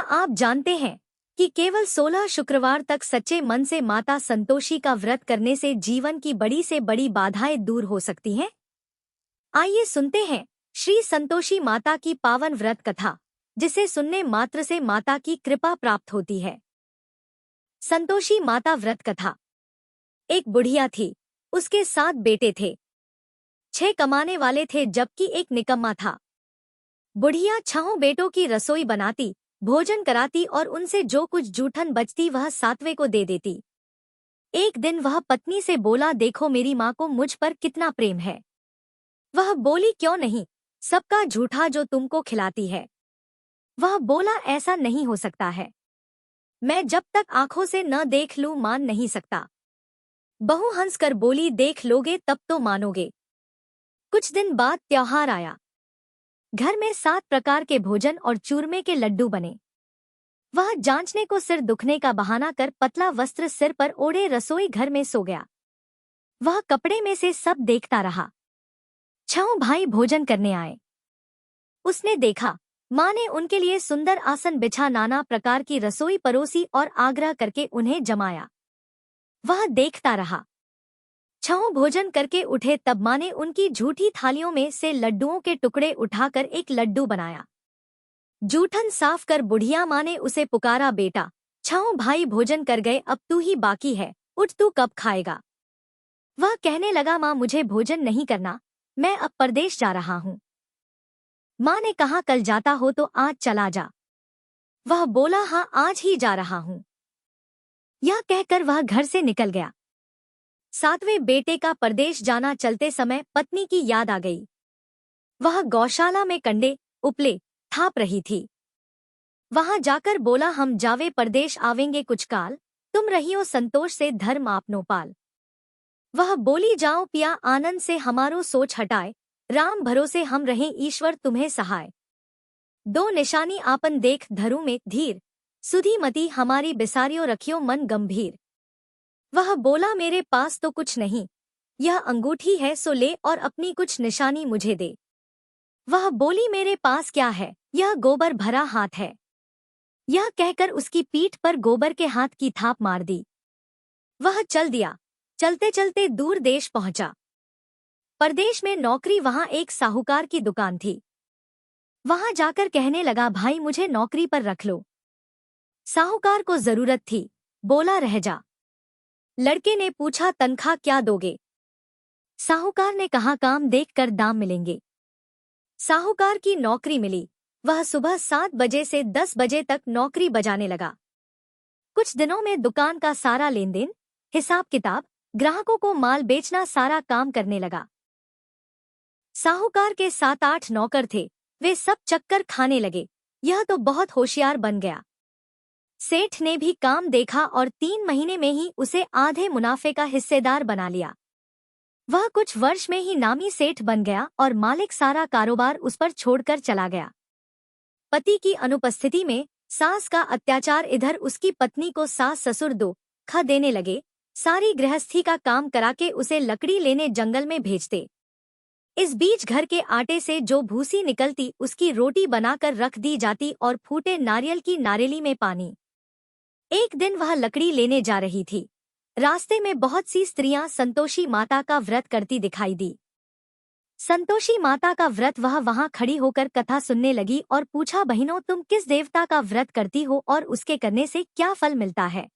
आप जानते हैं कि केवल 16 शुक्रवार तक सच्चे मन से माता संतोषी का व्रत करने से जीवन की बड़ी से बड़ी बाधाएं दूर हो सकती हैं? आइए सुनते हैं श्री संतोषी माता की पावन व्रत कथा, जिसे सुनने मात्र से माता की कृपा प्राप्त होती है। संतोषी माता व्रत कथा। एक बुढ़िया थी, उसके 7 बेटे थे। 6 कमाने वाले थे जबकि एक निकम्मा था। बुढ़िया 6 बेटों की रसोई बनाती, भोजन कराती और उनसे जो कुछ जूठन बचती वह 7वें को दे देती। एक दिन वह पत्नी से बोला, देखो मेरी माँ को मुझ पर कितना प्रेम है। वह बोली, क्यों नहीं, सबका झूठा जो तुमको खिलाती है। वह बोला, ऐसा नहीं हो सकता है, मैं जब तक आंखों से न देख लूं मान नहीं सकता। बहू हंसकर बोली, देख लोगे तब तो मानोगे। कुछ दिन बाद त्योहार आया। घर में 7 प्रकार के भोजन और चूरमे के लड्डू बने। वह जांचने को सिर दुखने का बहाना कर पतला वस्त्र सिर पर ओढ़े रसोई घर में सो गया। वह कपड़े में से सब देखता रहा। 6 भाई भोजन करने आए। उसने देखा, माँ ने उनके लिए सुंदर आसन बिछा नाना प्रकार की रसोई परोसी और आग्रह करके उन्हें जमाया। वह देखता रहा। 6 भोजन करके उठे तब माँ ने उनकी झूठी थालियों में से लड्डुओं के टुकड़े उठाकर एक लड्डू बनाया। जूठन साफ कर बुढ़िया माँ ने उसे पुकारा, बेटा 6 भाई भोजन कर गए, अब तू ही बाकी है, उठ तू कब खाएगा। वह कहने लगा, माँ मुझे भोजन नहीं करना, मैं अब परदेश जा रहा हूँ। माँ ने कहा, कल जाता हो तो आज चला जा। वह बोला, हाँ आज ही जा रहा हूँ। यह कहकर वह घर से निकल गया। 7वें बेटे का परदेश जाना चलते समय पत्नी की याद आ गई। वह गौशाला में कंडे उपले थाप रही थी। वहां जाकर बोला, हम जावे परदेश आवेंगे कुछ काल, तुम रहियो संतोष से धर्म आपनो पाल। वह बोली, जाओ पिया आनंद से हमारो सोच हटाए, राम भरोसे हम रहें ईश्वर तुम्हें सहाय। 2 निशानी आपन देख धरू में धीर, सुधी मती हमारी बिसारियो रखियो मन गंभीर। वह बोला, मेरे पास तो कुछ नहीं, यह अंगूठी है सो ले और अपनी कुछ निशानी मुझे दे। वह बोली, मेरे पास क्या है, यह गोबर भरा हाथ है। यह कहकर उसकी पीठ पर गोबर के हाथ की थाप मार दी। वह चल दिया। चलते चलते दूर देश पहुंचा। परदेश में नौकरी वहां एक साहूकार की दुकान थी। वहां जाकर कहने लगा, भाई मुझे नौकरी पर रख लो। साहूकार को जरूरत थी, बोला रह जा। लड़के ने पूछा, तनख्वाह क्या दोगे। साहूकार ने कहा, काम देखकर दाम मिलेंगे। साहूकार की नौकरी मिली। वह सुबह 7 बजे से 10 बजे तक नौकरी बजाने लगा। कुछ दिनों में दुकान का सारा लेन देन, हिसाब किताब, ग्राहकों को माल बेचना सारा काम करने लगा। साहूकार के 7-8 नौकर थे, वे सब चक्कर खाने लगे। यह तो बहुत होशियार बन गया। सेठ ने भी काम देखा और 3 महीने में ही उसे आधे मुनाफे का हिस्सेदार बना लिया। वह कुछ वर्ष में ही नामी सेठ बन गया और मालिक सारा कारोबार उस पर छोड़कर चला गया। पति की अनुपस्थिति में सास का अत्याचार, इधर उसकी पत्नी को सास ससुर धोखा देने लगे। सारी गृहस्थी का काम कराके उसे लकड़ी लेने जंगल में भेजते। इस बीच घर के आटे से जो भूसी निकलती उसकी रोटी बनाकर रख दी जाती और फूटे नारियल की नारेली में पानी। एक दिन वह लकड़ी लेने जा रही थी। रास्ते में बहुत सी स्त्रियां संतोषी माता का व्रत करती दिखाई दी। संतोषी माता का व्रत वह वहां खड़ी होकर कथा सुनने लगी और पूछा, बहनों तुम किस देवता का व्रत करती हो और उसके करने से क्या फल मिलता है।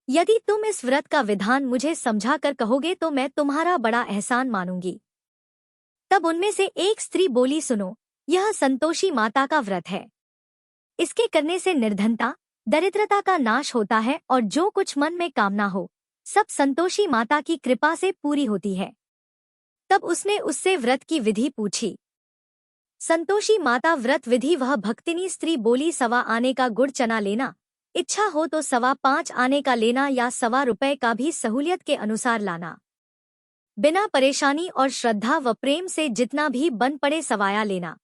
यदि तुम इस व्रत का विधान मुझे समझाकर कहोगे तो मैं तुम्हारा बड़ा एहसान मानूंगी। तब उनमें से एक स्त्री बोली, सुनो, यह संतोषी माता का व्रत है। इसके करने से निर्धनता दरिद्रता का नाश होता है और जो कुछ मन में कामना हो सब संतोषी माता की कृपा से पूरी होती है। तब उसने उससे व्रत की विधि पूछी। संतोषी माता व्रत विधि। वह भक्तिनी स्त्री बोली, 1.25 आने का गुड़ चना लेना, इच्छा हो तो 5.25 आने का लेना या 1.25 रुपए का भी सहूलियत के अनुसार लाना। बिना परेशानी और श्रद्धा व प्रेम से जितना भी बन पड़े सवाया लेना।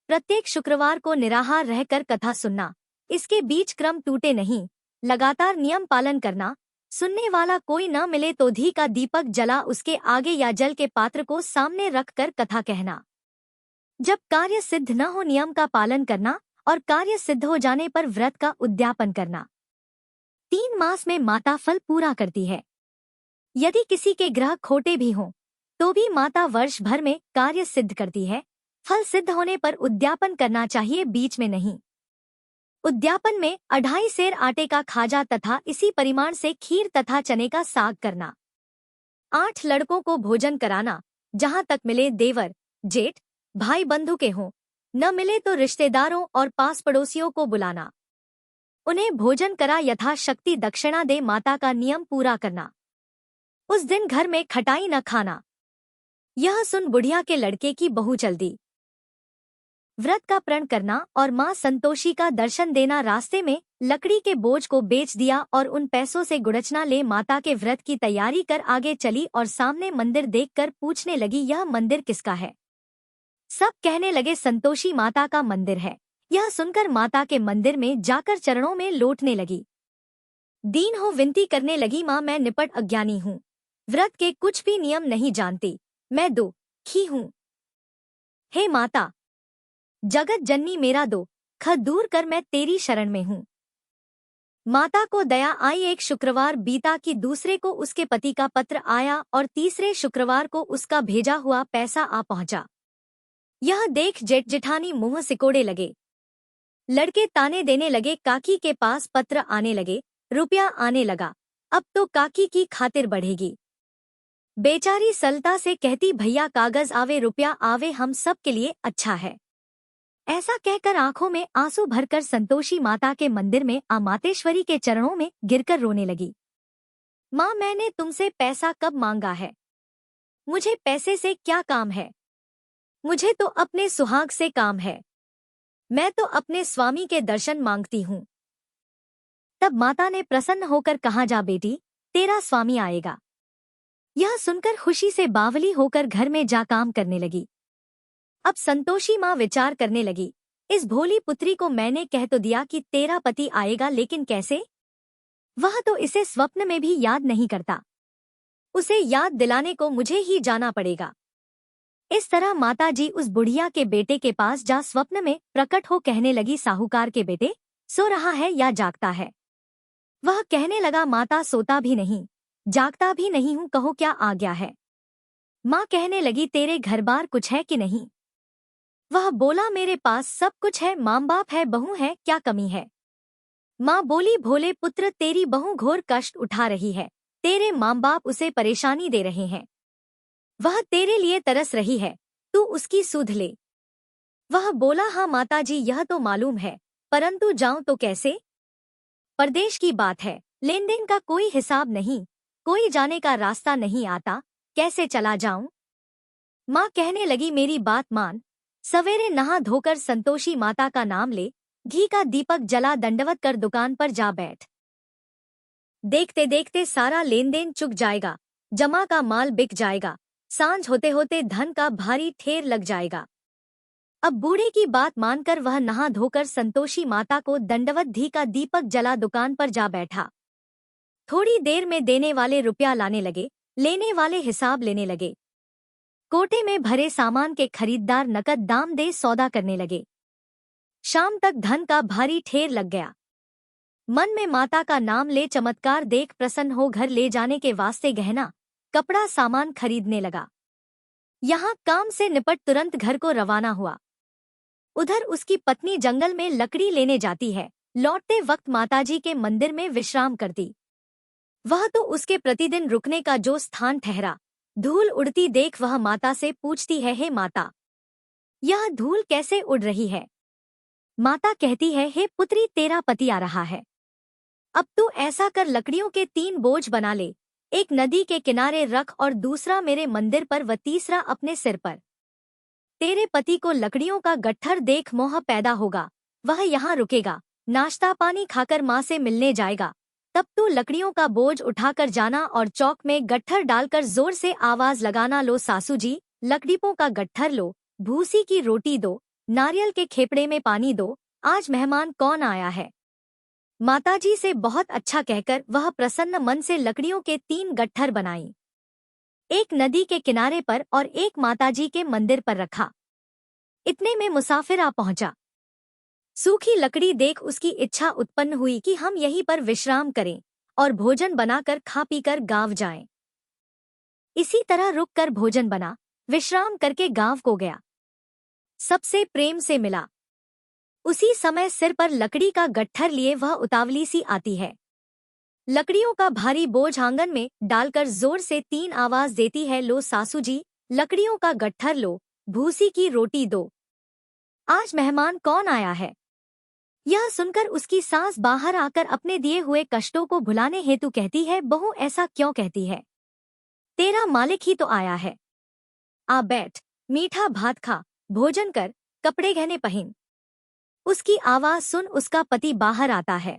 प्रत्येक शुक्रवार को निराहार रहकर कथा सुनना, इसके बीच क्रम टूटे नहीं, लगातार नियम पालन करना। सुनने वाला कोई न मिले तो घी का दीपक जला उसके आगे या जल के पात्र को सामने रखकर कथा कहना। जब कार्य सिद्ध न हो नियम का पालन करना और कार्य सिद्ध हो जाने पर व्रत का उद्यापन करना। 3 मास में माता फल पूरा करती है। यदि किसी के ग्रह खोटे भी हों तो भी माता वर्ष भर में कार्य सिद्ध करती है। फल सिद्ध होने पर उद्यापन करना चाहिए, बीच में नहीं। उद्यापन में 2.5 सेर आटे का खाजा तथा इसी परिमाण से खीर तथा चने का साग करना। 8 लड़कों को भोजन कराना, जहां तक मिले देवर, जेठ, भाई बंधु के हों, न मिले तो रिश्तेदारों और पास पड़ोसियों को बुलाना। उन्हें भोजन करा यथाशक्ति दक्षिणा दे माता का नियम पूरा करना। उस दिन घर में खटाई न खाना। यह सुन बुढ़िया के लड़के की बहू चल दी। व्रत का प्रण करना और मां संतोषी का दर्शन देना। रास्ते में लकड़ी के बोझ को बेच दिया और उन पैसों से गुड़चना ले माता के व्रत की तैयारी कर आगे चली और सामने मंदिर देखकर पूछने लगी, यह मंदिर किसका है? सब कहने लगे, संतोषी माता का मंदिर है। यह सुनकर माता के मंदिर में जाकर चरणों में लौटने लगी। दीन हो विनती करने लगी, मां मैं निपट अज्ञानी हूँ, व्रत के कुछ भी नियम नहीं जानती, मैं दुखी हूँ। हे माता, जगत जननी मेरा दुख दूर कर, मैं तेरी शरण में हूँ। माता को दया आई। एक शुक्रवार बीता कि दूसरे को उसके पति का पत्र आया और तीसरे शुक्रवार को उसका भेजा हुआ पैसा आ पहुंचा। यह देख जेठ जेठानी मुंह सिकोड़े लगे। लड़के ताने देने लगे, काकी के पास पत्र आने लगे, रुपया आने लगा, अब तो काकी की खातिर बढ़ेगी। बेचारी सलता से कहती, भैया कागज आवे रुपया आवे, हम सब के लिए अच्छा है। ऐसा कहकर आंखों में आंसू भरकर संतोषी माता के मंदिर में मातेश्वरी के चरणों में गिरकर रोने लगी। माँ, मैंने तुमसे पैसा कब मांगा है? मुझे पैसे से क्या काम है? मुझे तो अपने सुहाग से काम है। मैं तो अपने स्वामी के दर्शन मांगती हूँ। तब माता ने प्रसन्न होकर कहा, जा बेटी, तेरा स्वामी आएगा। यह सुनकर खुशी से बावली होकर घर में जा काम करने लगी। अब संतोषी माँ विचार करने लगी, इस भोली पुत्री को मैंने कह तो दिया कि तेरा पति आएगा, लेकिन कैसे? वह तो इसे स्वप्न में भी याद नहीं करता। उसे याद दिलाने को मुझे ही जाना पड़ेगा। इस तरह माताजी उस बुढ़िया के बेटे के पास जा स्वप्न में प्रकट हो कहने लगी, साहूकार के बेटे, सो रहा है या जागता है? वह कहने लगा, माता सोता भी नहीं, जागता भी नहीं हूँ, कहो क्या आ गया है? माँ कहने लगी, तेरे घर बार कुछ है कि नहीं? वह बोला, मेरे पास सब कुछ है, माँ बाप है, बहू है, क्या कमी है? माँ बोली, भोले पुत्र, तेरी बहू घोर कष्ट उठा रही है, तेरे माँ बाप उसे परेशानी दे रहे हैं। वह तेरे लिए तरस रही है, तू उसकी सुध ले। वह बोला, हाँ माताजी, यह तो मालूम है, परंतु जाऊं तो कैसे? परदेश की बात है, लेन देन का कोई हिसाब नहीं, कोई जाने का रास्ता नहीं आता, कैसे चला जाऊं? माँ कहने लगी, मेरी बात मान, सवेरे नहा धोकर संतोषी माता का नाम ले, घी का दीपक जला दंडवत कर दुकान पर जा बैठ। देखते देखते सारा लेन देन चुक जाएगा, जमा का माल बिक जाएगा, सांझ होते होते धन का भारी ठेर लग जाएगा। अब बूढ़े की बात मानकर वह नहा धोकर संतोषी माता को दंडवत घी का दीपक जला दुकान पर जा बैठा। थोड़ी देर में देने वाले रुपया लाने लगे, लेने वाले हिसाब लेने लगे। कोटे में भरे सामान के खरीददार नकद दाम दे सौदा करने लगे। शाम तक धन का भारी ठेर लग गया। मन में माता का नाम ले चमत्कार देख प्रसन्न हो घर ले जाने के वास्ते गहना, कपड़ा सामान खरीदने लगा। यहाँ काम से निपट तुरंत घर को रवाना हुआ। उधर उसकी पत्नी जंगल में लकड़ी लेने जाती है, लौटते वक्त माताजी के मंदिर में विश्राम करती। वह तो उसके प्रतिदिन रुकने का जो स्थान ठहरा। धूल उड़ती देख वह माता से पूछती है, हे माता, यह धूल कैसे उड़ रही है? माता कहती है, हे पुत्री, तेरा पति आ रहा है। अब तू ऐसा कर, लकड़ियों के 3 बोझ बना ले, एक नदी के किनारे रख और दूसरा मेरे मंदिर पर व तीसरा अपने सिर पर। तेरे पति को लकड़ियों का गट्ठर देख मोह पैदा होगा, वह यहाँ रुकेगा, नाश्ता पानी खाकर माँ से मिलने जाएगा। तब तू लकड़ियों का बोझ उठाकर जाना और चौक में गट्ठर डालकर जोर से आवाज लगाना, लो सासू जी, लकड़ियों का गट्ठर लो, भूसी की रोटी दो, नारियल के खेपड़े में पानी दो, आज मेहमान कौन आया है? माताजी से बहुत अच्छा कहकर वह प्रसन्न मन से लकड़ियों के 3 गट्ठर बनाई। एक नदी के किनारे पर और एक माताजी के मंदिर पर रखा। इतने में मुसाफिर आ पहुंचा। सूखी लकड़ी देख उसकी इच्छा उत्पन्न हुई कि हम यहीं पर विश्राम करें और भोजन बनाकर खा पीकर गाँव जाएं। इसी तरह रुक कर भोजन बना, विश्राम करके गाँव को गया। सबसे प्रेम से मिला। उसी समय सिर पर लकड़ी का गट्ठर लिए वह उतावली सी आती है। लकड़ियों का भारी बोझ आंगन में डालकर जोर से 3 आवाज देती है, लो सासू जी, लकड़ियों का गट्ठर लो, भूसी की रोटी दो। आज मेहमान कौन आया है? यह सुनकर उसकी सास बाहर आकर अपने दिए हुए कष्टों को भुलाने हेतु कहती है, बहू ऐसा क्यों कहती है? तेरा मालिक ही तो आया है। आ बैठ, मीठा भात खा, भोजन कर, कपड़े गहने पहन। उसकी आवाज सुन उसका पति बाहर आता है।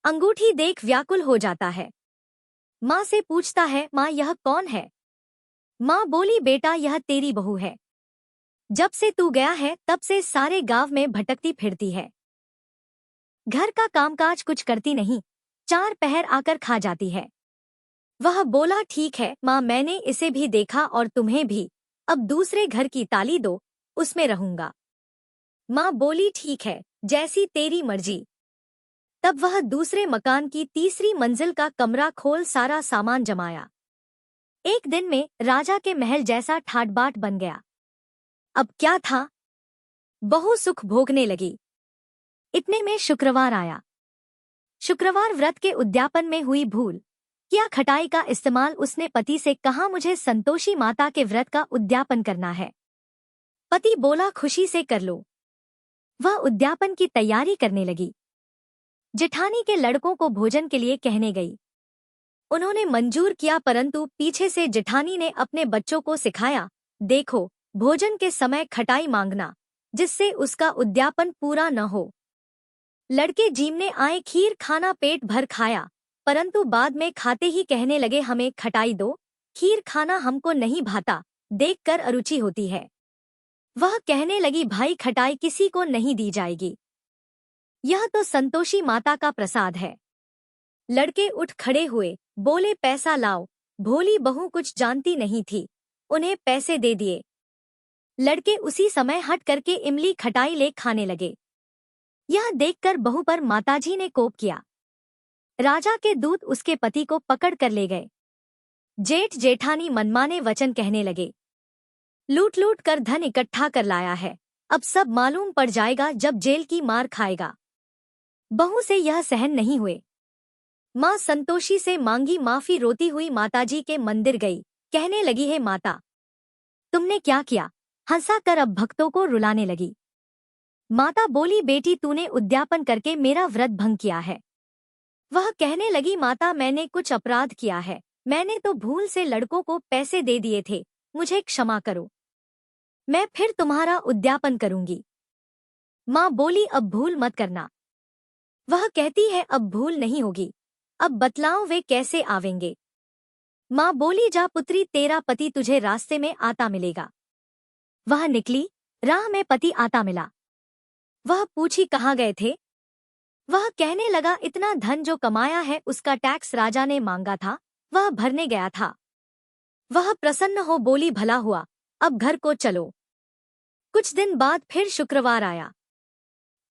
अंगूठी देख व्याकुल हो जाता है। माँ से पूछता है, माँ यह कौन है? माँ बोली, बेटा यह तेरी बहू है। जब से तू गया है तब से सारे गांव में भटकती फिरती है। घर का कामकाज कुछ करती नहीं, 4 पहर आकर खा जाती है। वह बोला, ठीक है माँ, मैंने इसे भी देखा और तुम्हें भी। अब दूसरे घर की ताली दो, उसमें रहूंगा। माँ बोली, ठीक है, जैसी तेरी मर्जी। तब वह दूसरे मकान की तीसरी मंजिल का कमरा खोल सारा सामान जमाया। एक दिन में राजा के महल जैसा ठाट बाट बन गया। अब क्या था, बहू सुख भोगने लगी। इतने में शुक्रवार आया। शुक्रवार व्रत के उद्यापन में हुई भूल। क्या खटाई का इस्तेमाल उसने पति से कहा, मुझे संतोषी माता के व्रत का उद्यापन करना है। पति बोला, खुशी से कर लो। वह उद्यापन की तैयारी करने लगी। जेठानी के लड़कों को भोजन के लिए कहने गई। उन्होंने मंजूर किया, परंतु पीछे से जेठानी ने अपने बच्चों को सिखाया, देखो भोजन के समय खटाई मांगना, जिससे उसका उद्यापन पूरा न हो। लड़के जीमने आए, खीर खाना पेट भर खाया, परंतु बाद में खाते ही कहने लगे, हमें खटाई दो, खीर खाना हमको नहीं भाता, देखकर अरुचि होती है। वह कहने लगी, भाई खटाई किसी को नहीं दी जाएगी, यह तो संतोषी माता का प्रसाद है। लड़के उठ खड़े हुए, बोले, पैसा लाओ। भोली बहू कुछ जानती नहीं थी, उन्हें पैसे दे दिए। लड़के उसी समय हट करके इमली खटाई ले खाने लगे। यह देखकर बहू पर माताजी ने कोप किया। राजा के दूत उसके पति को पकड़ कर ले गए। जेठ जेठानी मनमाने वचन कहने लगे, लूट लूट कर धन इकट्ठा कर लाया है, अब सब मालूम पड़ जाएगा जब जेल की मार खाएगा। बहू से यह सहन नहीं हुए। माँ संतोषी से मांगी माफी। रोती हुई माताजी के मंदिर गई, कहने लगी, है माता, तुमने क्या किया? हंसा कर अब भक्तों को रुलाने लगी। माता बोली, बेटी तूने उद्यापन करके मेरा व्रत भंग किया है। वह कहने लगी, माता मैंने कुछ अपराध किया है, मैंने तो भूल से लड़कों को पैसे दे दिए थे, मुझे क्षमा करो, मैं फिर तुम्हारा उद्यापन करूंगी। माँ बोली, अब भूल मत करना। वह कहती है, अब भूल नहीं होगी, अब बतलाओ वे कैसे आवेंगे। माँ बोली, जा पुत्री, तेरा पति तुझे रास्ते में आता मिलेगा। वह निकली, राह में पति आता मिला। वह पूछी, कहाँ गए थे? वह कहने लगा, इतना धन जो कमाया है उसका टैक्स राजा ने मांगा था, वह भरने गया था। वह प्रसन्न हो बोली, भला हुआ, अब घर को चलो। कुछ दिन बाद फिर शुक्रवार आया।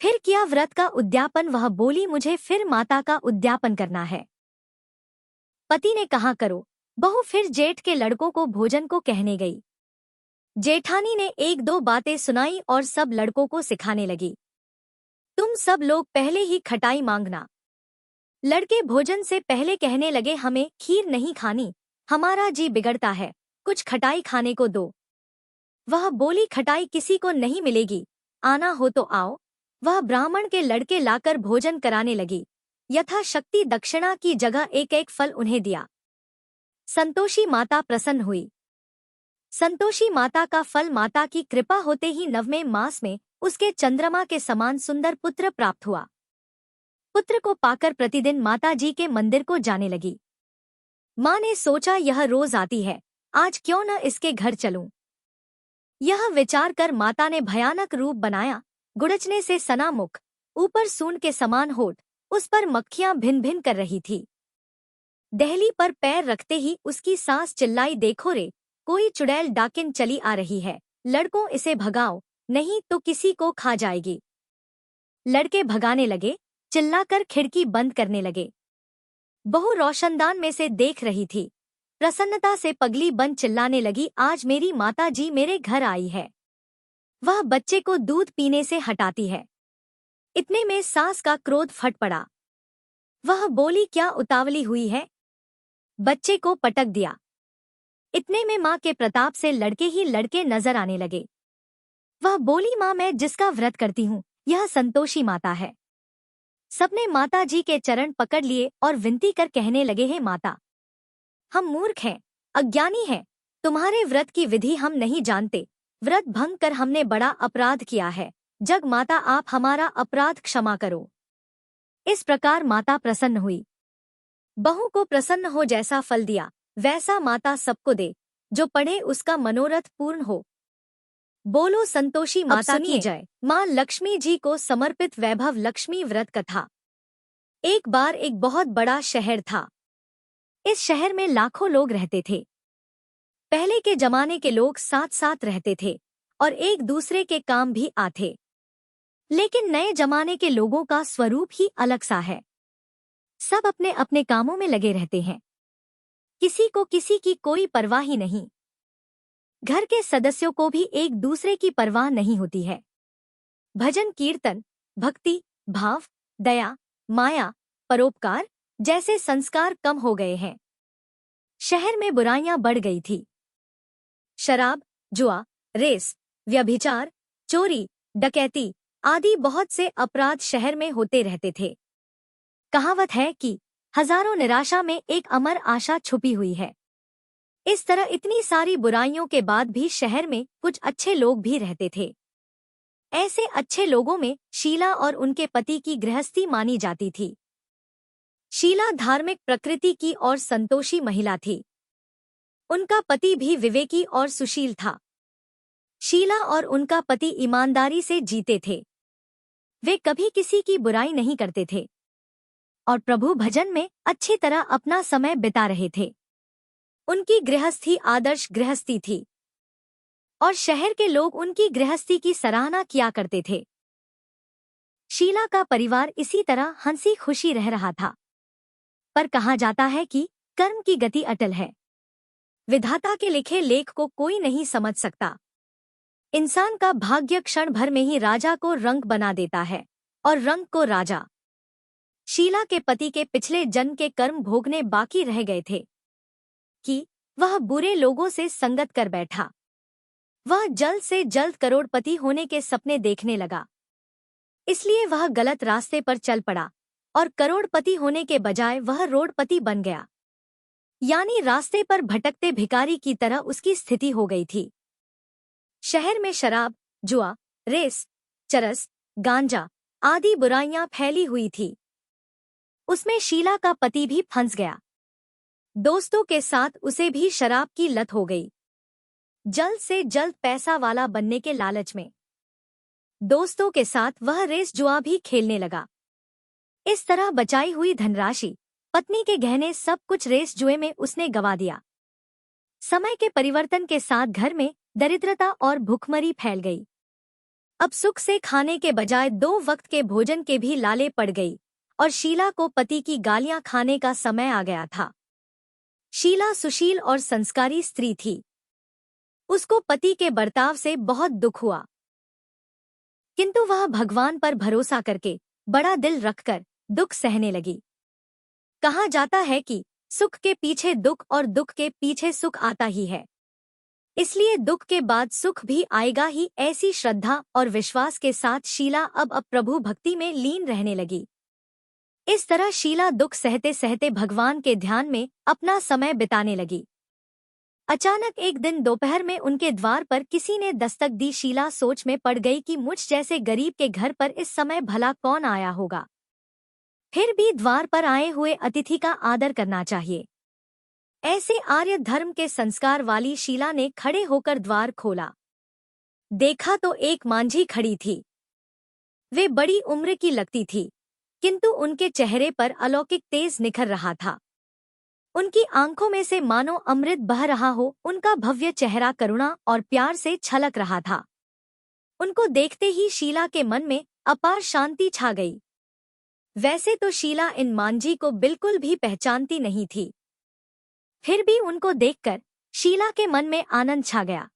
फिर किया व्रत का उद्यापन। वह बोली, मुझे फिर माता का उद्यापन करना है। पति ने कहा, करो। बहू फिर जेठ के लड़कों को भोजन को कहने गई। जेठानी ने 1-2 बातें सुनाई और सब लड़कों को सिखाने लगी, तुम सब लोग पहले ही खटाई मांगना। लड़के भोजन से पहले कहने लगे, हमें खीर नहीं खानी, हमारा जी बिगड़ता है, कुछ खटाई खाने को दो। वह बोली, खटाई किसी को नहीं मिलेगी, आना हो तो आओ। वह ब्राह्मण के लड़के लाकर भोजन कराने लगी। यथाशक्ति दक्षिणा की जगह एक एक फल उन्हें दिया। संतोषी माता प्रसन्न हुई। संतोषी माता का फल माता की कृपा होते ही 9वें मास में उसके चंद्रमा के समान सुंदर पुत्र प्राप्त हुआ। पुत्र को पाकर प्रतिदिन माता जी के मंदिर को जाने लगी। माँ ने सोचा, यह रोज आती है, आज क्यों न इसके घर चलूं। यह विचार कर माता ने भयानक रूप बनाया, गुड़चने से सना मुख, ऊपर सूंड के समान होठ, उस पर मक्खियां भिन भिन कर रही थी। दहली पर पैर रखते ही उसकी सास चिल्लाई, देखो रे, कोई चुड़ैल डाकिन चली आ रही है, लड़कों इसे भगाओ, नहीं तो किसी को खा जाएगी। लड़के भगाने लगे, चिल्लाकर खिड़की बंद करने लगे। बहू रोशनदान में से देख रही थी। प्रसन्नता से पगली बन चिल्लाने लगी, आज मेरी माता जी मेरे घर आई है। वह बच्चे को दूध पीने से हटाती है। इतने में सास का क्रोध फट पड़ा। वह बोली, क्या उतावली हुई है? बच्चे को पटक दिया। इतने में माँ के प्रताप से लड़के ही लड़के नजर आने लगे। वह बोली, माँ मैं जिसका व्रत करती हूँ यह संतोषी माता है। सबने माता जी के चरण पकड़ लिए और विनती कर कहने लगे, हैं माता, हम मूर्ख हैं, अज्ञानी हैं, तुम्हारे व्रत की विधि हम नहीं जानते। व्रत भंग कर हमने बड़ा अपराध किया है। जग माता आप हमारा अपराध क्षमा करो। इस प्रकार माता प्रसन्न हुई। बहू को प्रसन्न हो जैसा फल दिया वैसा माता सबको दे, जो पढ़े उसका मनोरथ पूर्ण हो। बोलो संतोषी माता की जय। माँ लक्ष्मी जी को समर्पित वैभव लक्ष्मी व्रत कथा। एक बार एक बहुत बड़ा शहर था। इस शहर में लाखों लोग रहते थे। पहले के जमाने के लोग साथ साथ रहते थे और एक दूसरे के काम भी आते। लेकिन नए जमाने के लोगों का स्वरूप ही अलग सा है। सब अपने अपने कामों में लगे रहते हैं। किसी को किसी की कोई परवाह ही नहीं। घर के सदस्यों को भी एक दूसरे की परवाह नहीं होती है। भजन कीर्तन, भक्ति, भाव, दया, माया, परोपकार जैसे संस्कार कम हो गए हैं। शहर में बुराइयां बढ़ गई थी। शराब, जुआ, रेस, व्यभिचार, चोरी, डकैती आदि बहुत से अपराध शहर में होते रहते थे। कहावत है कि हजारों निराशा में एक अमर आशा छुपी हुई है। इस तरह इतनी सारी बुराइयों के बाद भी शहर में कुछ अच्छे लोग भी रहते थे। ऐसे अच्छे लोगों में शीला और उनके पति की गृहस्थी मानी जाती थी। शीला धार्मिक प्रकृति की और संतोषी महिला थी। उनका पति भी विवेकी और सुशील था। शीला और उनका पति ईमानदारी से जीते थे। वे कभी किसी की बुराई नहीं करते थे और प्रभु भजन में अच्छी तरह अपना समय बिता रहे थे। उनकी गृहस्थी आदर्श गृहस्थी थी और शहर के लोग उनकी गृहस्थी की सराहना किया करते थे। शीला का परिवार इसी तरह हंसी खुशी रह रहा था। पर कहा जाता है कि कर्म की गति अटल है। विधाता के लिखे लेख को कोई नहीं समझ सकता। इंसान का भाग्य क्षण भर में ही राजा को रंक बना देता है और रंक को राजा। शीला के पति के पिछले जन्म के कर्म भोगने बाकी रह गए थे कि वह बुरे लोगों से संगत कर बैठा। वह जल्द से जल्द करोड़पति होने के सपने देखने लगा। इसलिए वह गलत रास्ते पर चल पड़ा और करोड़पति होने के बजाय वह रोडपति बन गया। यानी रास्ते पर भटकते भिखारी की तरह उसकी स्थिति हो गई थी। शहर में शराब, जुआ, रेस, चरस, गांजा आदि बुराइयां फैली हुई थी। उसमें शीला का पति भी फंस गया। दोस्तों के साथ उसे भी शराब की लत हो गई। जल्द से जल्द पैसा वाला बनने के लालच में दोस्तों के साथ वह रेस जुआ भी खेलने लगा। इस तरह बचाई हुई धनराशि, पत्नी के गहने सब कुछ रेस जुए में उसने गंवा दिया। समय के परिवर्तन के साथ घर में दरिद्रता और भूखमरी फैल गई। अब सुख से खाने के बजाय 2 वक्त के भोजन के भी लाले पड़ गई और शीला को पति की गालियां खाने का समय आ गया था। शीला सुशील और संस्कारी स्त्री थी। उसको पति के बर्ताव से बहुत दुख हुआ, किंतु वह भगवान पर भरोसा करके बड़ा दिल रखकर दुख सहने लगी। कहा जाता है कि सुख के पीछे दुख और दुख के पीछे सुख आता ही है। इसलिए दुख के बाद सुख भी आएगा ही। ऐसी श्रद्धा और विश्वास के साथ शीला अब प्रभु भक्ति में लीन रहने लगी। इस तरह शीला दुख सहते सहते भगवान के ध्यान में अपना समय बिताने लगी। अचानक एक दिन दोपहर में उनके द्वार पर किसी ने दस्तक दी। शीला सोच में पड़ गई कि मुझ जैसे गरीब के घर पर इस समय भला कौन आया होगा। फिर भी द्वार पर आए हुए अतिथि का आदर करना चाहिए। ऐसे आर्य धर्म के संस्कार वाली शीला ने खड़े होकर द्वार खोला। देखा तो एक मांझी खड़ी थी। वे बड़ी उम्र की लगती थी, किंतु उनके चेहरे पर अलौकिक तेज निखर रहा था। उनकी आंखों में से मानो अमृत बह रहा हो। उनका भव्य चेहरा करुणा और प्यार से छलक रहा था। उनको देखते ही शीला के मन में अपार शांति छा गई। वैसे तो शीला इन मांझी को बिल्कुल भी पहचानती नहीं थी, फिर भी उनको देखकर शीला के मन में आनंद छा गया।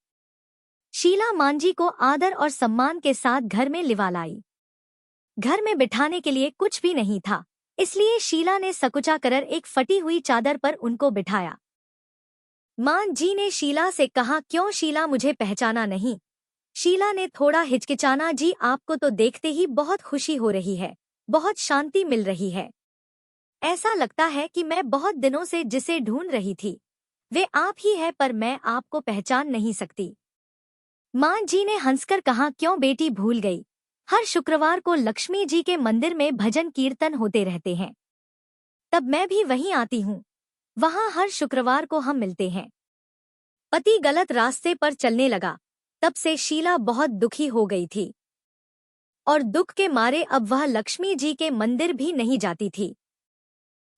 शीला मांझी को आदर और सम्मान के साथ घर में लिवा लाई। घर में बिठाने के लिए कुछ भी नहीं था, इसलिए शीला ने सकुचा कर एक फटी हुई चादर पर उनको बिठाया। मांझी ने शीला से कहा, क्यों शीला, मुझे पहचाना नहीं? शीला ने थोड़ा हिचकिचाना, जी आपको तो देखते ही बहुत खुशी हो रही है, बहुत शांति मिल रही है। ऐसा लगता है कि मैं बहुत दिनों से जिसे ढूंढ रही थी वे आप ही है, पर मैं आपको पहचान नहीं सकती। मां जी ने हंसकर कहा, क्यों बेटी भूल गई? हर शुक्रवार को लक्ष्मी जी के मंदिर में भजन कीर्तन होते रहते हैं, तब मैं भी वहीं आती हूँ। वहाँ हर शुक्रवार को हम मिलते हैं। पति गलत रास्ते पर चलने लगा, तब से शीला बहुत दुखी हो गई थी और दुख के मारे अब वह लक्ष्मी जी के मंदिर भी नहीं जाती थी।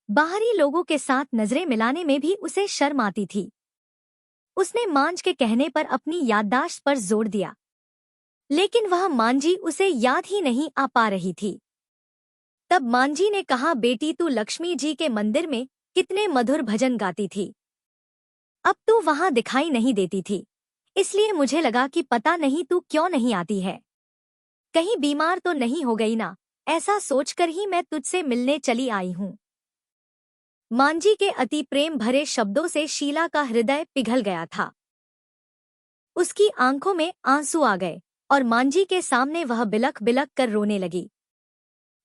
बाहरी लोगों के साथ नजरें मिलाने में भी उसे शर्म आती थी। उसने मांझ के कहने पर अपनी याददाश्त पर जोर दिया, लेकिन वह मांझी उसे याद ही नहीं आ पा रही थी। तब मांझी ने कहा, बेटी तू लक्ष्मी जी के मंदिर में कितने मधुर भजन गाती थी, अब तू वहां दिखाई नहीं देती थी, इसलिए मुझे लगा कि पता नहीं तू क्यों नहीं आती है। कहीं बीमार तो नहीं हो गई ना, ऐसा सोचकर ही मैं तुझसे मिलने चली आई हूँ। मांझी के अति प्रेम भरे शब्दों से शीला का हृदय पिघल गया था। उसकी आंखों में आंसू आ गए और मांझी के सामने वह बिलख बिलख कर रोने लगी।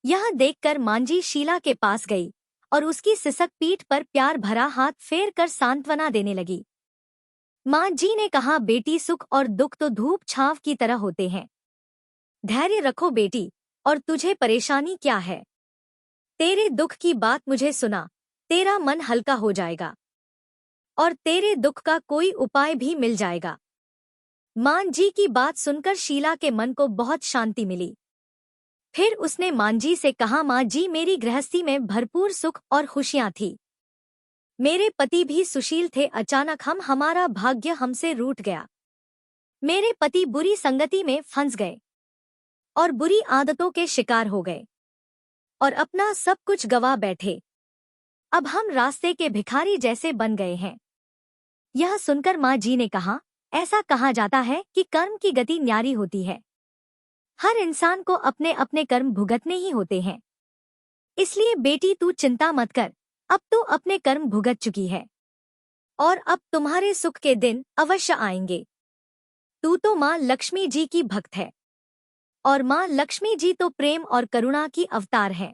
यह देखकर मांझी शीला के पास गई और उसकी सिसक पीठ पर प्यार भरा हाथ फेर कर सांत्वना देने लगी। मां जी ने कहा, बेटी सुख और दुख तो धूप छांव की तरह होते हैं, धैर्य रखो बेटी, और तुझे परेशानी क्या है? तेरे दुख की बात मुझे सुना, तेरा मन हल्का हो जाएगा और तेरे दुख का कोई उपाय भी मिल जाएगा। मां जी की बात सुनकर शीला के मन को बहुत शांति मिली। फिर उसने मांझी से कहा, मां जी मेरी गृहस्थी में भरपूर सुख और खुशियां थी। मेरे पति भी सुशील थे, अचानक हमारा भाग्य हमसे रूठ गया। मेरे पति बुरी संगति में फंस गए और बुरी आदतों के शिकार हो गए और अपना सब कुछ गवा बैठे। अब हम रास्ते के भिखारी जैसे बन गए हैं। यह सुनकर मां जी ने कहा, ऐसा कहा जाता है कि कर्म की गति न्यारी होती है। हर इंसान को अपने अपने कर्म भुगतने ही होते हैं, इसलिए बेटी तू चिंता मत कर, अब तू अपने कर्म भुगत चुकी है और अब तुम्हारे सुख के दिन अवश्य आएंगे। तू तो मां लक्ष्मी जी की भक्त है और मां लक्ष्मी जी तो प्रेम और करुणा की अवतार है।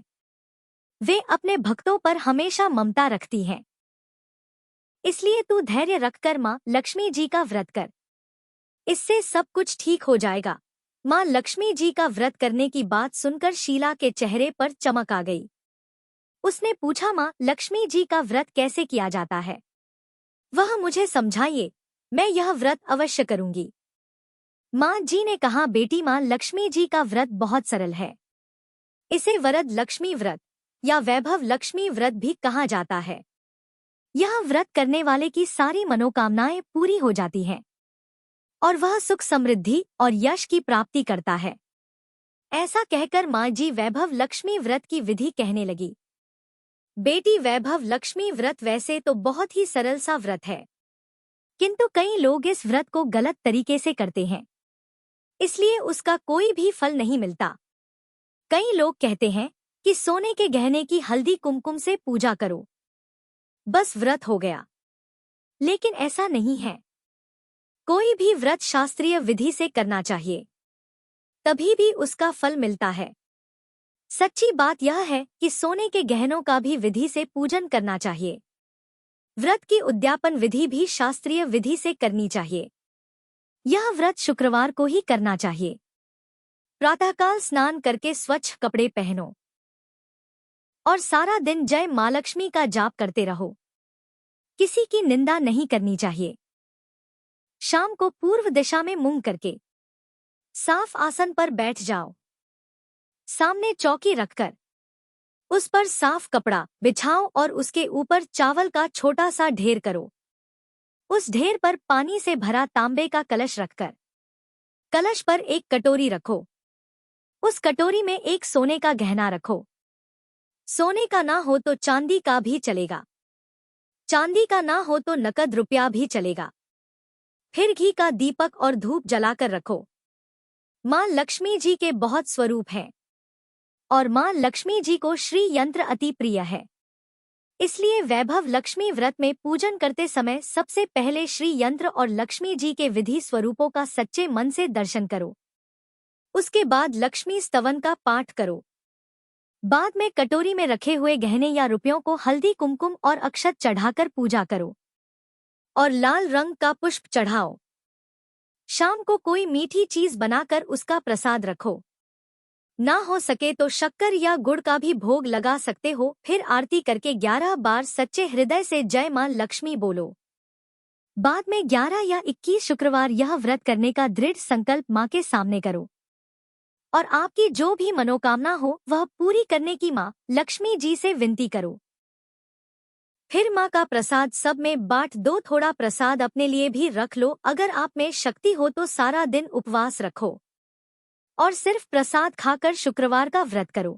वे अपने भक्तों पर हमेशा ममता रखती हैं। इसलिए तू धैर्य रखकर मां लक्ष्मी जी का व्रत कर, इससे सब कुछ ठीक हो जाएगा। मां लक्ष्मी जी का व्रत करने की बात सुनकर शीला के चेहरे पर चमक आ गई। उसने पूछा, मां लक्ष्मी जी का व्रत कैसे किया जाता है? वह मुझे समझाइए, मैं यह व्रत अवश्य करूंगी। मां जी ने कहा, बेटी मां लक्ष्मी जी का व्रत बहुत सरल है। इसे वरद लक्ष्मी व्रत या वैभव लक्ष्मी व्रत भी कहा जाता है। यह व्रत करने वाले की सारी मनोकामनाएं पूरी हो जाती हैं और वह सुख समृद्धि और यश की प्राप्ति करता है। ऐसा कहकर मां जी वैभव लक्ष्मी व्रत की विधि कहने लगी। बेटी वैभव लक्ष्मी व्रत वैसे तो बहुत ही सरल सा व्रत है, किंतु कई लोग इस व्रत को गलत तरीके से करते हैं, इसलिए उसका कोई भी फल नहीं मिलता। कई लोग कहते हैं कि सोने के गहने की हल्दी कुमकुम से पूजा करो, बस व्रत हो गया, लेकिन ऐसा नहीं है। कोई भी व्रत शास्त्रीय विधि से करना चाहिए, तभी भी उसका फल मिलता है। सच्ची बात यह है कि सोने के गहनों का भी विधि से पूजन करना चाहिए। व्रत की उद्यापन विधि भी शास्त्रीय विधि से करनी चाहिए। यह व्रत शुक्रवार को ही करना चाहिए। प्रातःकाल स्नान करके स्वच्छ कपड़े पहनो और सारा दिन जय मां लक्ष्मी का जाप करते रहो। किसी की निंदा नहीं करनी चाहिए। शाम को पूर्व दिशा में मुंह करके साफ आसन पर बैठ जाओ। सामने चौकी रखकर उस पर साफ कपड़ा बिछाओ और उसके ऊपर चावल का छोटा सा ढेर करो। उस ढेर पर पानी से भरा तांबे का कलश रखकर कलश पर एक कटोरी रखो। उस कटोरी में एक सोने का गहना रखो। सोने का ना हो तो चांदी का भी चलेगा। चांदी का ना हो तो नकद रुपया भी चलेगा। फिर घी का दीपक और धूप जलाकर रखो। माँ लक्ष्मी जी के बहुत स्वरूप हैं और माँ लक्ष्मी जी को श्री यंत्र अति प्रिय है। इसलिए वैभव लक्ष्मी व्रत में पूजन करते समय सबसे पहले श्री यंत्र और लक्ष्मी जी के विधि स्वरूपों का सच्चे मन से दर्शन करो। उसके बाद लक्ष्मी स्तवन का पाठ करो। बाद में कटोरी में रखे हुए गहने या रुपयों को हल्दी कुमकुम और अक्षत चढ़ाकर पूजा करो और लाल रंग का पुष्प चढ़ाओ। शाम को कोई मीठी चीज बनाकर उसका प्रसाद रखो। ना हो सके तो शक्कर या गुड़ का भी भोग लगा सकते हो। फिर आरती करके 11 बार सच्चे हृदय से जय मां लक्ष्मी बोलो। बाद में 11 या 21 शुक्रवार यह व्रत करने का दृढ़ संकल्प मां के सामने करो और आपकी जो भी मनोकामना हो वह पूरी करने की मां लक्ष्मी जी से विनती करो। फिर मां का प्रसाद सब में बांट दो। थोड़ा प्रसाद अपने लिए भी रख लो। अगर आप में शक्ति हो तो सारा दिन उपवास रखो और सिर्फ प्रसाद खाकर शुक्रवार का व्रत करो।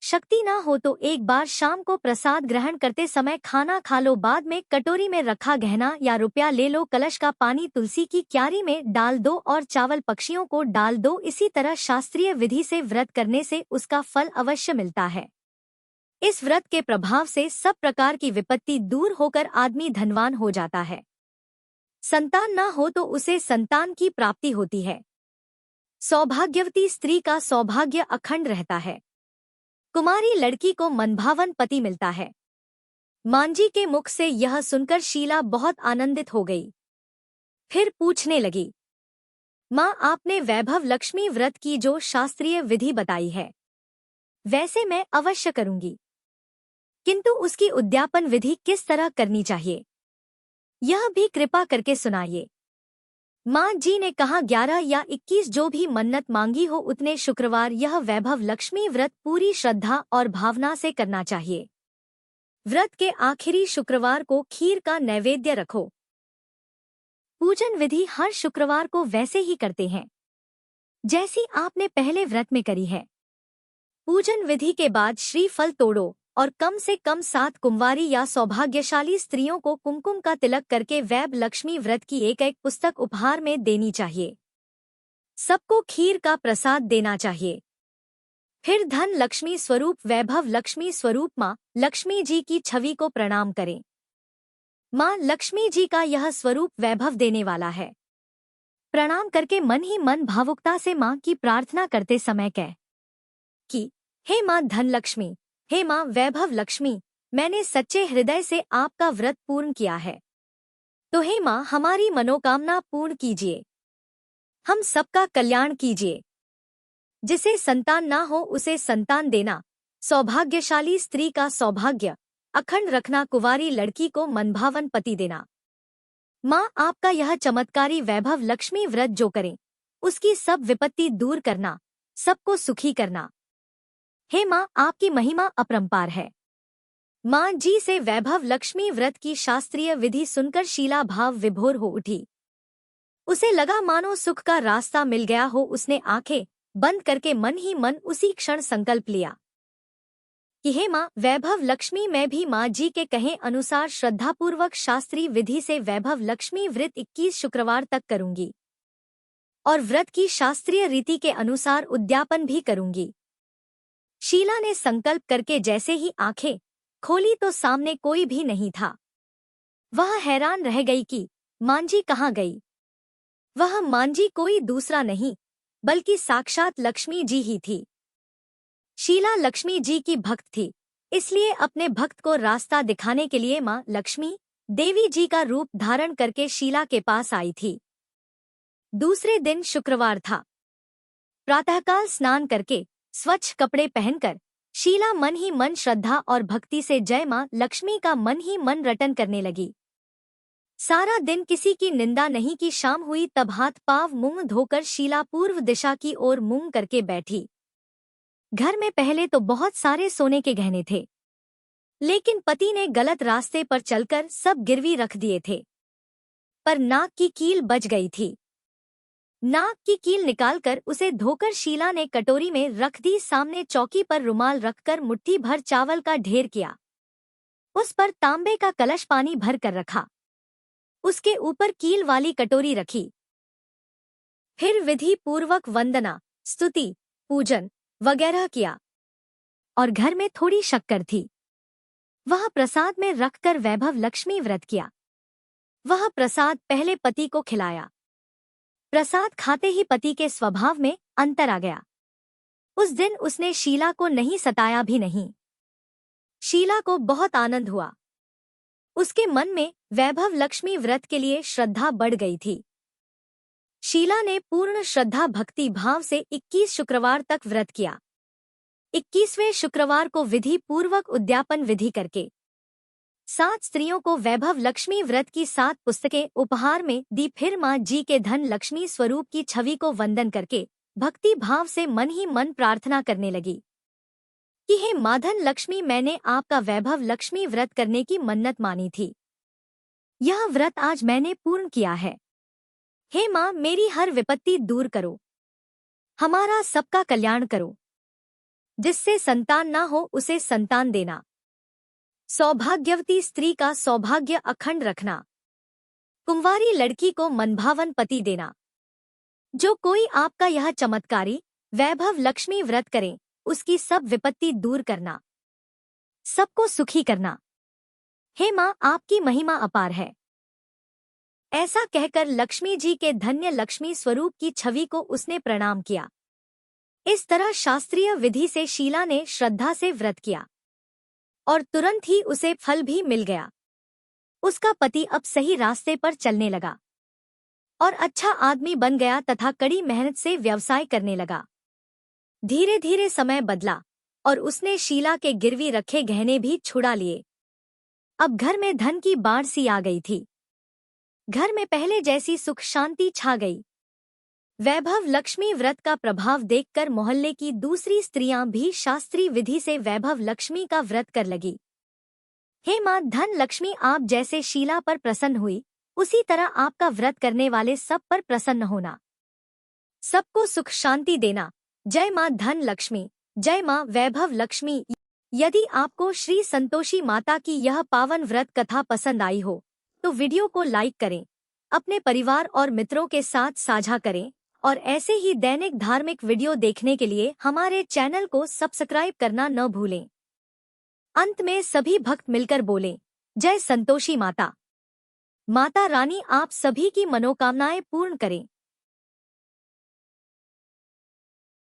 शक्ति ना हो तो एक बार शाम को प्रसाद ग्रहण करते समय खाना खा लो। बाद में कटोरी में रखा गहना या रुपया ले लो। कलश का पानी तुलसी की क्यारी में डाल दो और चावल पक्षियों को डाल दो। इसी तरह शास्त्रीय विधि से व्रत करने से उसका फल अवश्य मिलता है। इस व्रत के प्रभाव से सब प्रकार की विपत्ति दूर होकर आदमी धनवान हो जाता है। संतान ना हो तो उसे संतान की प्राप्ति होती है। सौभाग्यवती स्त्री का सौभाग्य अखंड रहता है। कुमारी लड़की को मनभावन पति मिलता है। मांझी के मुख से यह सुनकर शीला बहुत आनंदित हो गई। फिर पूछने लगी, माँ आपने वैभव लक्ष्मी व्रत की जो शास्त्रीय विधि बताई है वैसे मैं अवश्य करूंगी, किंतु उसकी उद्यापन विधि किस तरह करनी चाहिए यह भी कृपा करके सुनाइए। माँ जी ने कहा 11 या 21 जो भी मन्नत मांगी हो उतने शुक्रवार यह वैभव लक्ष्मी व्रत पूरी श्रद्धा और भावना से करना चाहिए। व्रत के आखिरी शुक्रवार को खीर का नैवेद्य रखो। पूजन विधि हर शुक्रवार को वैसे ही करते हैं जैसी आपने पहले व्रत में करी है। पूजन विधि के बाद श्रीफल तोड़ो और कम से कम 7 कुंवारी या सौभाग्यशाली स्त्रियों को कुमकुम का तिलक करके वैभव लक्ष्मी व्रत की एक पुस्तक उपहार में देनी चाहिए। सबको खीर का प्रसाद देना चाहिए। फिर धन लक्ष्मी स्वरूप वैभव लक्ष्मी स्वरूप मां लक्ष्मी जी की छवि को प्रणाम करें। मां लक्ष्मी जी का यह स्वरूप वैभव देने वाला है। प्रणाम करके मन ही मन भावुकता से मां की प्रार्थना करते समय कह कि हे मां धन लक्ष्मी, हे मां वैभव लक्ष्मी, मैंने सच्चे हृदय से आपका व्रत पूर्ण किया है, तो हे मां हमारी मनोकामना पूर्ण कीजिए। हम सबका कल्याण कीजिए। जिसे संतान ना हो उसे संतान देना, सौभाग्यशाली स्त्री का सौभाग्य अखंड रखना, कुंवारी लड़की को मनभावन पति देना। मां आपका यह चमत्कारी वैभव लक्ष्मी व्रत जो करें उसकी सब विपत्ति दूर करना, सबको सुखी करना। हे मां आपकी महिमा अपरंपार है। मां जी से वैभव लक्ष्मी व्रत की शास्त्रीय विधि सुनकर शीला भाव विभोर हो उठी। उसे लगा मानो सुख का रास्ता मिल गया हो। उसने आंखें बंद करके मन ही मन उसी क्षण संकल्प लिया कि हे मां वैभव लक्ष्मी, मैं भी मां जी के कहे अनुसार श्रद्धापूर्वक शास्त्रीय विधि से वैभव लक्ष्मी व्रत 21 शुक्रवार तक करूंगी और व्रत की शास्त्रीय रीति के अनुसार उद्यापन भी करूंगी। शीला ने संकल्प करके जैसे ही आंखें खोली तो सामने कोई भी नहीं था। वह हैरान रह गई कि मांझी कहाँ गई। वह मांझी कोई दूसरा नहीं बल्कि साक्षात लक्ष्मी जी ही थी। शीला लक्ष्मी जी की भक्त थी, इसलिए अपने भक्त को रास्ता दिखाने के लिए मां लक्ष्मी देवी जी का रूप धारण करके शीला के पास आई थी। दूसरे दिन शुक्रवार था। प्रातःकाल स्नान करके स्वच्छ कपड़े पहनकर शीला मन ही मन श्रद्धा और भक्ति से जय मां लक्ष्मी का मन ही मन रटन करने लगी। सारा दिन किसी की निंदा नहीं की। शाम हुई तब हाथ पांव मुंह धोकर शीला पूर्व दिशा की ओर मुंह करके बैठी। घर में पहले तो बहुत सारे सोने के गहने थे, लेकिन पति ने गलत रास्ते पर चलकर सब गिरवी रख दिए थे, पर नाक की कील बच गई थी। नाक की कील निकालकर उसे धोकर शीला ने कटोरी में रख दी। सामने चौकी पर रुमाल रखकर मुट्ठी भर चावल का ढेर किया। उस पर तांबे का कलश पानी भर कर रखा। उसके ऊपर कील वाली कटोरी रखी। फिर विधि पूर्वक वंदना, स्तुति, पूजन वगैरह किया और घर में थोड़ी शक्कर थी, वह प्रसाद में रखकर वैभव लक्ष्मी व्रत किया। वह प्रसाद पहले पति को खिलाया। प्रसाद खाते ही पति के स्वभाव में अंतर आ गया। उस दिन उसने शीला को नहीं सताया भी नहीं। शीला को बहुत आनंद हुआ। उसके मन में वैभव लक्ष्मी व्रत के लिए श्रद्धा बढ़ गई थी। शीला ने पूर्ण श्रद्धा भक्ति भाव से 21 शुक्रवार तक व्रत किया। 21वें शुक्रवार को विधि पूर्वक उद्यापन विधि करके 7 स्त्रियों को वैभव लक्ष्मी व्रत की 7 पुस्तकें उपहार में दी। फिर माँ जी के धन लक्ष्मी स्वरूप की छवि को वंदन करके भक्ति भाव से मन ही मन प्रार्थना करने लगी कि हे माधन लक्ष्मी, मैंने आपका वैभव लक्ष्मी व्रत करने की मन्नत मानी थी। यह व्रत आज मैंने पूर्ण किया है। हे माँ, मेरी हर विपत्ति दूर करो, हमारा सबका कल्याण करो। जिससे संतान ना हो उसे संतान देना। सौभाग्यवती स्त्री का सौभाग्य अखंड रखना। कुंवारी लड़की को मनभावन पति देना। जो कोई आपका यह चमत्कारी वैभव लक्ष्मी व्रत करे, उसकी सब विपत्ति दूर करना, सबको सुखी करना। हे माँ, आपकी महिमा अपार है। ऐसा कहकर लक्ष्मी जी के धन्य लक्ष्मी स्वरूप की छवि को उसने प्रणाम किया। इस तरह शास्त्रीय विधि से शीला ने श्रद्धा से व्रत किया और तुरंत ही उसे फल भी मिल गया। उसका पति अब सही रास्ते पर चलने लगा और अच्छा आदमी बन गया तथा कड़ी मेहनत से व्यवसाय करने लगा। धीरे धीरे समय बदला और उसने शीला के गिरवी रखे गहने भी छुड़ा लिए। अब घर में धन की बाढ़ सी आ गई थी। घर में पहले जैसी सुख शांति छा गई। वैभव लक्ष्मी व्रत का प्रभाव देखकर मोहल्ले की दूसरी स्त्रियां भी शास्त्रीय विधि से वैभव लक्ष्मी का व्रत कर लगी। हे माँ धन लक्ष्मी, आप जैसे शीला पर प्रसन्न हुई, उसी तरह आपका व्रत करने वाले सब पर प्रसन्न होना, सबको सुख शांति देना। जय माँ धन लक्ष्मी, जय माँ वैभव लक्ष्मी। यदि आपको श्री संतोषी माता की यह पावन व्रत कथा पसंद आई हो तो वीडियो को लाइक करें, अपने परिवार और मित्रों के साथ साझा करें और ऐसे ही दैनिक धार्मिक वीडियो देखने के लिए हमारे चैनल को सब्सक्राइब करना न भूलें। अंत में सभी भक्त मिलकर बोलें, जय संतोषी माता। माता रानी आप सभी की मनोकामनाएं पूर्ण करें।